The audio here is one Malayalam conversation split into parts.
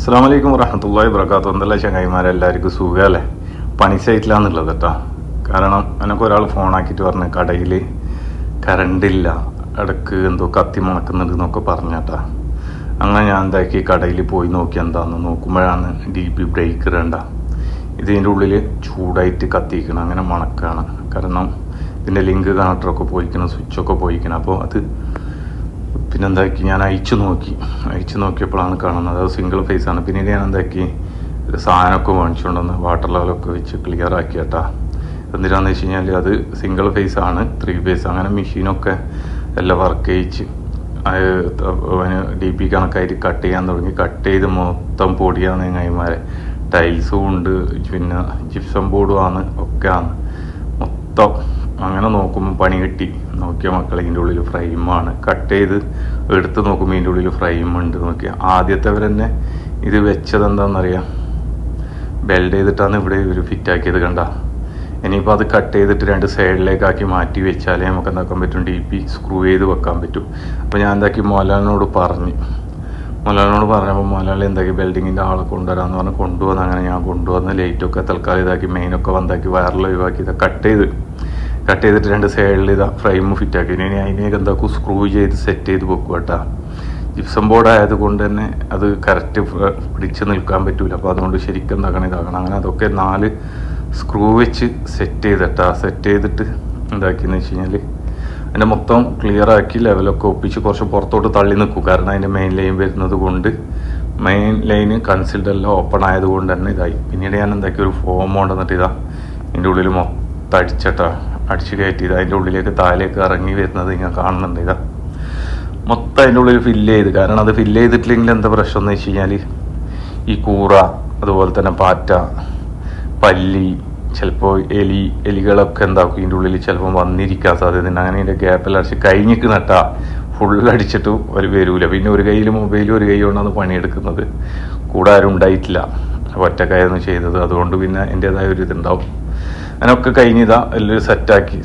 അസ്സലാമു അലൈക്കും വറഹ്മത്തുള്ളാഹി വബറകാതുഹു. എന്തെല്ലാം ചങ്ങായിമാരെല്ലാവർക്കും സുഖമല്ലേ? പണി സൈറ്റിലാന്നുള്ളത് കേട്ടോ. കാരണം എനിക്ക് ഒരാൾ ഫോണാക്കിയിട്ട് പറഞ്ഞു കടയിൽ കറണ്ടില്ല, ഇടയ്ക്ക് എന്തോ കത്തി മുണക്കുന്നുണ്ട് എന്നൊക്കെ പറഞ്ഞേട്ടാ. അങ്ങനെ ഞാൻ എന്താക്കി കടയിൽ പോയി നോക്കി എന്താണെന്ന് നോക്കുമ്പോഴാണ് DP ബ്രേക്കർ വേണ്ട ഇതിൻ്റെ ഉള്ളിൽ ചൂടായിട്ട് കത്തിക്കണം, അങ്ങനെ മണക്കാണ്. കാരണം ഇതിൻ്റെ ലിങ്ക് കണക്ടറൊക്കെ പോയിക്കണം, സ്വിച്ചൊക്കെ പോയിക്കണം. അപ്പോൾ അത് പിന്നെന്താക്കി ഞാൻ അയച്ചു നോക്കിയപ്പോഴാണ് കാണുന്നത് അത് സിംഗിൾ ഫേസ് ആണ്. പിന്നീട് ഞാൻ എന്താക്കി സാധനമൊക്കെ മേടിച്ചുകൊണ്ടുവന്ന് വാട്ടർ ലെവലൊക്കെ വെച്ച് ക്ലിയർ ആക്കി കേട്ടാ. എന്തിനാന്ന് വെച്ച് കഴിഞ്ഞാൽ അത് സിംഗിൾ ഫേസ് ആണ്, 3 ഫേസ് അങ്ങനെ മെഷീനൊക്കെ എല്ലാം വർക്ക് ചെയ്യിച്ച് DP കണക്കായിട്ട് കട്ട് ചെയ്യാൻ തുടങ്ങി. കട്ട് ചെയ്ത് മൊത്തം പൊടിയാണ് ചങ്ങായിമാരെ. ടൈൽസും ഉണ്ട്, പിന്നെ ജിപ്സം ബോർഡും ആണ്, ഒക്കെയാണ് മൊത്തം. അങ്ങനെ നോക്കുമ്പോൾ പണി കിട്ടി. നോക്കിയ മക്കളെ ഇതിൻ്റെ ഉള്ളിൽ ഫ്രെയിമാണ്. കട്ട് ചെയ്ത് എടുത്ത് നോക്കുമ്പോൾ ഇതിൻ്റെ ഉള്ളിൽ ഫ്രെയിം ഉണ്ട്. നോക്കിയാൽ ആദ്യത്തെവർ തന്നെ ഇത് വെച്ചത് എന്താണെന്നറിയാം, ബെൽഡ് ചെയ്തിട്ടാണ് ഇവിടെ ഇവർ ഫിറ്റാക്കിയത് കണ്ട. ഇനിയിപ്പോൾ അത് കട്ട് ചെയ്തിട്ട് 2 സൈഡിലേക്കാക്കി മാറ്റി വെച്ചാലേ നമുക്ക് എന്താക്കാൻ പറ്റും, DP സ്ക്രൂ ചെയ്ത് വെക്കാൻ പറ്റും. അപ്പോൾ ഞാൻ എന്താക്കി മോലാലിനോട് പറഞ്ഞപ്പോൾ മോലാളി എന്താക്കി ബെൽഡിങ്ങിൻ്റെ ആളെ കൊണ്ടുവരാമെന്ന് പറഞ്ഞ് കൊണ്ടുവന്ന്. അങ്ങനെ ഞാൻ കൊണ്ടുവന്ന് ലൈറ്റൊക്കെ തൽക്കാലം ഇതാക്കി, മെയിനൊക്കെ വന്നാക്കി, വയറിൽ ഒഴിവാക്കി ഇതാ കട്ട് ചെയ്തിട്ട് 2 സൈഡിൽ ഇതാ ഫ്രെയിം ഫിറ്റാക്കി. ഇനി അതിനേക്ക് എന്താക്കും സ്ക്രൂ ചെയ്ത് സെറ്റ് ചെയ്ത് വെക്കും കേട്ടോ. ജിപ്സം ബോർഡ് ആയതുകൊണ്ട് തന്നെ അത് കറക്റ്റ് പിടിച്ച് നിൽക്കാൻ പറ്റൂല. അപ്പോൾ അതുകൊണ്ട് ശരിക്കും ഇതാക്കണം. അങ്ങനെ അതൊക്കെ 4 സ്ക്രൂ വെച്ച് സെറ്റ് ചെയ്തിട്ട് എന്താക്കിയെന്ന് വെച്ച് കഴിഞ്ഞാൽ അതിൻ്റെ മൊത്തം ക്ലിയർ ആക്കി ലെവലൊക്കെ ഒപ്പിച്ച് കുറച്ച് പുറത്തോട്ട് തള്ളി നിൽക്കും. കാരണം അതിൻ്റെ മെയിൻ ലൈൻ വരുന്നത് കൊണ്ട്, മെയിൻ ലൈന് കൺസിൽഡ് എല്ലാം ഓപ്പൺ ആയതുകൊണ്ട് തന്നെ ഇതായി. പിന്നീട് ഞാൻ എന്താക്കി ഒരു ഫോം കൊണ്ടുവന്നിട്ട് ഇതാ ഇതിൻ്റെ ഉള്ളിൽ മൊത്തം അടിച്ച് കയറ്റി അതിൻ്റെ ഉള്ളിലേക്ക് താഴേക്ക് ഇറങ്ങി വരുന്നത് ഇങ്ങനെ കാണുന്നുണ്ട്. ഇതാ മൊത്തം അതിൻ്റെ ഉള്ളിൽ ഫില്ല് ചെയ്ത്. കാരണം അത് ഫില്ല് ചെയ്തിട്ടില്ലെങ്കിൽ എന്താ പ്രശ്നം എന്ന് വെച്ച് കഴിഞ്ഞാൽ ഈ കൂറ, അതുപോലെ തന്നെ പാറ്റ, പല്ലി, ചിലപ്പോൾ എലികളൊക്കെ എന്താക്കും ഇതിൻ്റെ ഉള്ളിൽ ചിലപ്പോൾ വന്നിരിക്കാൻ സാധ്യതയുണ്ട്. അങ്ങനെ ഇതിൻ്റെ ഗ്യാപ്പെല്ലാം അടിച്ച് കഴിഞ്ഞിട്ട് നട്ടാ ഫുള്ളടിച്ചിട്ട് ഒരു വരൂല. പിന്നെ ഒരു കയ്യിൽ മൊബൈലും ഒരു കൈ കൊണ്ടാണ് പണിയെടുക്കുന്നത്. കൂടെ ആരും ഉണ്ടായിട്ടില്ല, ഒറ്റക്കായിരുന്നു ചെയ്തത്. അതുകൊണ്ട് പിന്നെ എൻ്റേതായ ഒരു ഇതുണ്ടാവും. അതിനൊക്കെ കഴിഞ്ഞിതാ എല്ലാം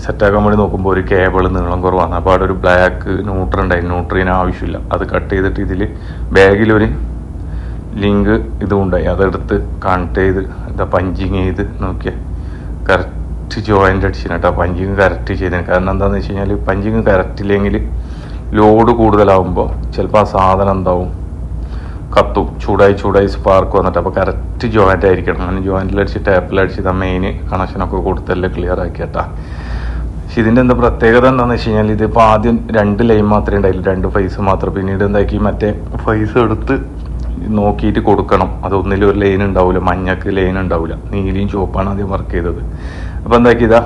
സെറ്റാക്കാൻ വേണ്ടി നോക്കുമ്പോൾ ഒരു കേബിൾ നീളം കുറവാണ്. അപ്പോൾ അവിടെ ഒരു ബ്ലാക്ക് ന്യൂട്രൽ ഉണ്ടായിരുന്നു. ന്യൂട്രീന് ആവശ്യമില്ല. അത് കട്ട് ചെയ്തിട്ട് ഇതിൽ ബാഗിലൊരു ലിങ്ക് ഇതും ഉണ്ടായി. അതെടുത്ത് കണക്ട് ചെയ്ത് എന്താ പഞ്ചിങ് ചെയ്ത് നോക്കിയാൽ കറക്റ്റ് ജോയിൻ്റ് അടിച്ചിന് കേട്ടോ. പഞ്ചിങ് കറക്റ്റ് ചെയ്തതിന് കാരണം എന്താണെന്ന് വെച്ച് കഴിഞ്ഞാൽ പഞ്ചിങ് കറക്റ്റ് ഇല്ലെങ്കിൽ ലോഡ് കൂടുതലാവുമ്പോൾ ചിലപ്പോൾ ആ സാധനം എന്താവും, കത്തും. ചൂടായി സ്പാർക്ക് വന്നിട്ട്. അപ്പോൾ കറക്റ്റ് ജോയിൻ്റ് ആയിരിക്കണം. അങ്ങനെ ജോയിൻറ്റിലടിച്ച് ടാപ്പിലടിച്ച് മെയിൻ കണക്ഷനൊക്കെ കൊടുത്തെല്ലാം ക്ലിയർ ആക്കി കേട്ടാ. പക്ഷെ ഇതിൻ്റെ എന്താ പ്രത്യേകത എന്താണെന്ന് വെച്ച് കഴിഞ്ഞാൽ ഇതിപ്പോൾ ആദ്യം 2 ലൈൻ മാത്രമേ ഉണ്ടായില്ല, 2 ഫേസ് മാത്രം. പിന്നീട് എന്താക്കി മറ്റേ ഫേസ് എടുത്ത് നോക്കിയിട്ട് കൊടുക്കണം. അതൊന്നിലും ഒരു ലൈൻ ഉണ്ടാവില്ല, മഞ്ഞക്ക് ലൈൻ ഉണ്ടാവില്ല, നീലയും ചുവപ്പാണ് ആദ്യം വർക്ക് ചെയ്തത്. അപ്പോൾ എന്താക്കി ഇതാ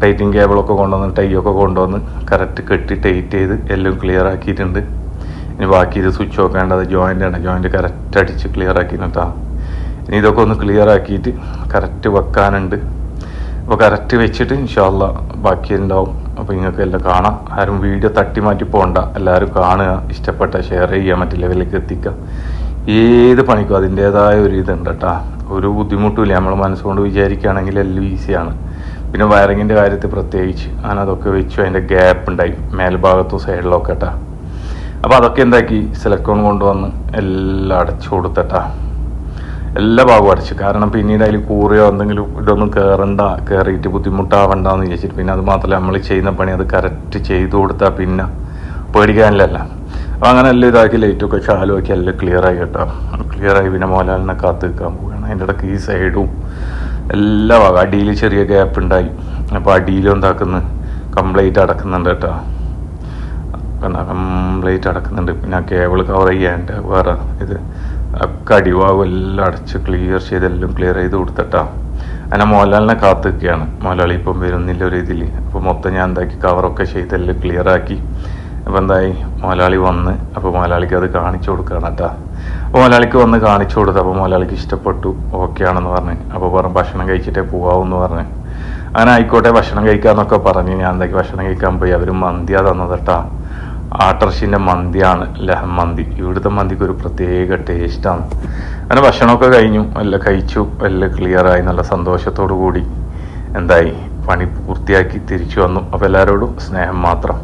ടൈറ്റിങ് കേബിളൊക്കെ കൊണ്ടുവന്ന് ടൈയൊക്കെ കൊണ്ടുവന്ന് കറക്റ്റ് കെട്ടി ടൈറ്റ് ചെയ്ത് എല്ലാം ക്ലിയർ ആക്കിയിട്ടുണ്ട്. ഇനി ബാക്കി ഇത് സ്വിച്ച് നോക്കേണ്ടത് ജോയിൻ്റ് കറക്റ്റ് അടിച്ച് ക്ലിയർ ആക്കിയിട്ടാ. ഇനി ഇതൊക്കെ ഒന്ന് ക്ലിയർ ആക്കിയിട്ട് കറക്റ്റ് വെക്കാനുണ്ട്. അപ്പോൾ കറക്റ്റ് വെച്ചിട്ട് ഇൻഷാ അല്ലാഹ് ബാക്കി ഉണ്ടാവും. അപ്പോൾ നിങ്ങൾക്ക് എല്ലാം കാണാം. ആരും വീഡിയോ തട്ടി മാറ്റി പോകണ്ട, എല്ലാവരും കാണുക, ഇഷ്ടപ്പെട്ട ഷെയർ ചെയ്യുക, മറ്റു ലെവലിലേക്ക് എത്തിക്കുക. ഏത് പണിക്കും അതിൻ്റേതായ ഒരു ഇതുണ്ട് കേട്ടോ. ഒരു ബുദ്ധിമുട്ടുമില്ല. നമ്മൾ മനസ്സുകൊണ്ട് വിചാരിക്കുകയാണെങ്കിൽ എല്ലാം ഈസിയാണ്. പിന്നെ വയറിങ്ങിൻ്റെ കാര്യത്തിൽ പ്രത്യേകിച്ച് അങ്ങനെ അതൊക്കെ വെച്ചു. അതിൻ്റെ ഗ്യാപ്പ് ഉണ്ടായി മേൽഭാഗത്തും സൈഡിലൊക്കെ കേട്ടോ. അപ്പോൾ അതൊക്കെ എന്താക്കി സിലിക്കോൺ കൊണ്ടുവന്ന് എല്ലാം അടച്ചു കൊടുത്തട്ടാ. എല്ലാ ഭാഗവും അടച്ചു. കാരണം പിന്നീട് അതിൽ കൂറിയോ എന്തെങ്കിലും ഇതൊന്നും കയറിയിട്ട് ബുദ്ധിമുട്ടാവണ്ടെന്ന് വിചാരിച്ചിട്ട്. പിന്നെ അത് മാത്രമല്ല നമ്മൾ ചെയ്യുന്ന പണി അത് കറക്റ്റ് ചെയ്തു കൊടുത്താൽ പിന്നെ പേടിക്കാനില്ലല്ല. അപ്പോൾ അങ്ങനെ എല്ലാം ഇതാക്കി ലൈറ്റൊക്കെ ചാലുമാക്കി എല്ലാം ക്ലിയറായി കേട്ടോ. ക്ലിയറായി പിന്നെ മോലാലിനെ കാത്ത് നിൽക്കാൻ പോവുകയാണ്. അതിൻ്റെ ഇടയ്ക്ക് ഈ സൈഡും എല്ലാ ഭാഗം അടിയിൽ ചെറിയ ഗ്യാപ്പ് ഉണ്ടായി. അപ്പോൾ അടിയിലും എന്താക്കുന്നത് കംപ്ലീറ്റ് അടക്കുന്നുണ്ട് കേട്ടോ. കംപ്ലീറ്റ് അടക്കുന്നുണ്ട്. പിന്നെ ആ കേബിൾ കവർ ചെയ്യാണ്ട് വേറെ ഇത് ഒക്കെ അടിവാകും എല്ലാം അടച്ച് ക്ലിയർ ചെയ്തെല്ലാം ക്ലിയർ ചെയ്ത് കൊടുത്തിട്ടാ. അങ്ങനെ മോലാലിനെ കാത്ത് നിൽക്കുകയാണ്. മോലാളി ഇപ്പം വരുന്നില്ല ഒരു ഇതിൽ. അപ്പോൾ മൊത്തം ഞാൻ എന്താക്കി കവറൊക്കെ ചെയ്തെല്ലാം ക്ലിയർ ആക്കി. അപ്പോൾ എന്തായി മോലാളി വന്ന്. അപ്പോൾ മോലാളിക്ക് അത് കാണിച്ചു കൊടുക്കുകയാണ് കേട്ടോ. അപ്പോൾ മോലാളിക്ക് വന്ന് കാണിച്ചു കൊടുത്തു. അപ്പോൾ മോലാളിക്ക് ഇഷ്ടപ്പെട്ടു, ഓക്കെ ആണെന്ന് പറഞ്ഞ്. അപ്പോൾ പറഞ്ഞു ഭക്ഷണം കഴിച്ചിട്ടേ പോകാമെന്ന് പറഞ്ഞ്. അങ്ങനെ ആയിക്കോട്ടെ ഭക്ഷണം കഴിക്കാമെന്നൊക്കെ പറഞ്ഞ് ഞാൻ എന്താക്കി ഭക്ഷണം കഴിക്കാൻ പോയി. അവർ മന്തിയാണ് തന്നത് കേട്ടോ. ആട്ടർഷിൻ്റെ മന്തിയാണ്, ലഹം മന്തി. ഇവിടുത്തെ മന്തിക്ക് ഒരു പ്രത്യേക ടേസ്റ്റാണ്. അങ്ങനെ ഭക്ഷണമൊക്കെ കഴിഞ്ഞു, എല്ലാം കഴിച്ചു, എല്ലാം ക്ലിയറായി. നല്ല സന്തോഷത്തോടു കൂടി എന്തായി പണി പൂർത്തിയാക്കി തിരിച്ചു വന്നു. അപ്പോൾ എല്ലാവരോടും സ്നേഹം മാത്രം.